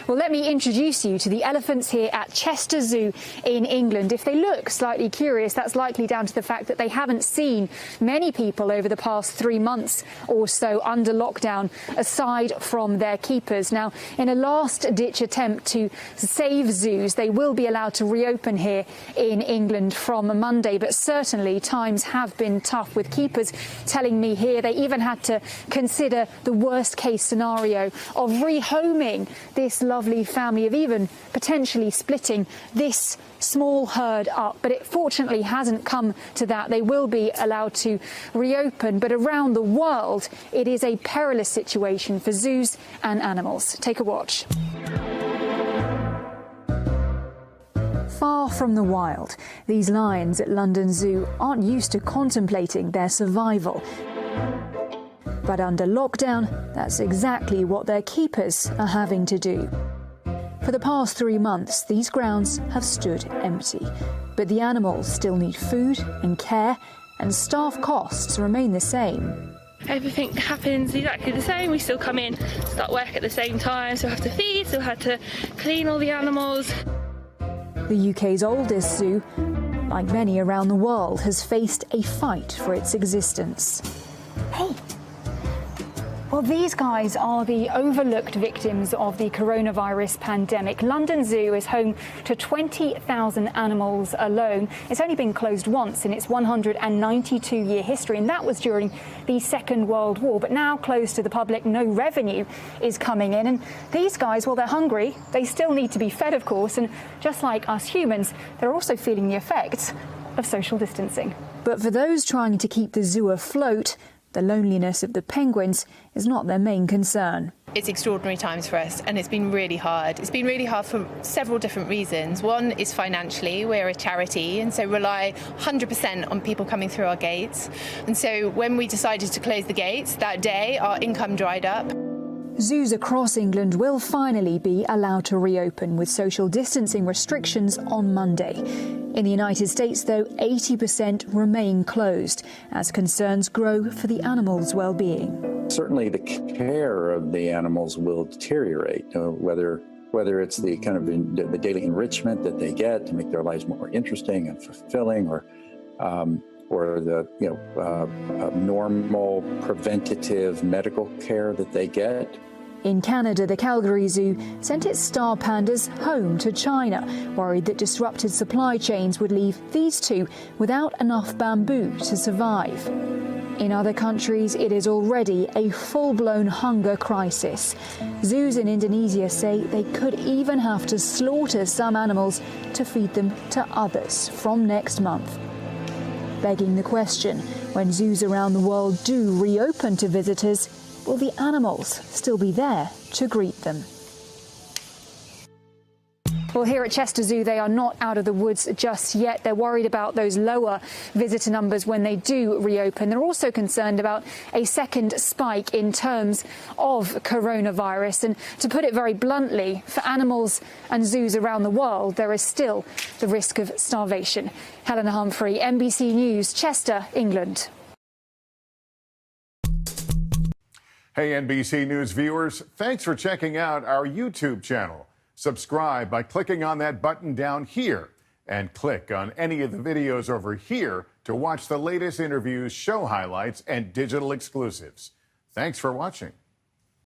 Well, let me introduce you to the elephants here at Chester Zoo in England. If they look slightly curious, that's likely down to the fact that they haven't seen many people over the past 3 months or so under lockdown, aside from their keepers. Now, in a last-ditch attempt to save zoos, they will be allowed to reopen here in England from Monday, but certainly times have been tough, with keepers telling me here they even had to consider the worst-case scenario of rehoming this lovely family, of even potentially splitting this small herd up. But it fortunately hasn't come to that. They will be allowed to reopen, but around the world it is a perilous situation for zoos and animals. Take a watch. Far from the wild, these lions at London Zoo aren't used to contemplating their survival. But under lockdown, that's exactly what their keepers are having to do. For the past 3 months, these grounds have stood empty. But the animals still need food and care, and staff costs remain the same. Everything happens exactly the same. We still come in, start work at the same time, so have to feed, so have to clean all the animals. The UK's oldest zoo, like many around the world, has faced a fight for its existence. Hey! Well, these guys are the overlooked victims of the coronavirus pandemic. London Zoo is home to 20,000 animals alone. It's only been closed once in its 192-year history, and that was during the Second World War. But now closed to the public, no revenue is coming in. And these guys, well, they're hungry. They still need to be fed, of course. And just like us humans, they're also feeling the effects of social distancing. But for those trying to keep the zoo afloat, the loneliness of the penguins is not their main concern. It's extraordinary times for us, and it's been really hard. It's been really hard for several different reasons. One is financially. We're a charity, and so rely 100% on people coming through our gates. And so when we decided to close the gates that day, our income dried up. Zoos across England will finally be allowed to reopen with social distancing restrictions on Monday. In the United States, though, 80% remain closed as concerns grow for the animals' well-being. Certainly the care of the animals will deteriorate, whether it's the kind of the daily enrichment that they get to make their lives more interesting and fulfilling, or the normal preventative medical care that they get. In Canada, the Calgary Zoo sent its star pandas home to China, worried that disrupted supply chains would leave these two without enough bamboo to survive. In other countries, it is already a full-blown hunger crisis. Zoos in Indonesia say they could even have to slaughter some animals to feed them to others from next month. Begging the question, when zoos around the world do reopen to visitors, will the animals still be there to greet them? Well, here at Chester Zoo, they are not out of the woods just yet. They're worried about those lower visitor numbers when they do reopen. They're also concerned about a second spike in terms of coronavirus. And to put it very bluntly, for animals and zoos around the world, there is still the risk of starvation. Helena Humphry, NBC News, Chester, England. Hey, NBC News viewers, thanks for checking out our YouTube channel. Subscribe by clicking on that button down here, and click on any of the videos over here to watch the latest interviews, show highlights, and digital exclusives. Thanks for watching.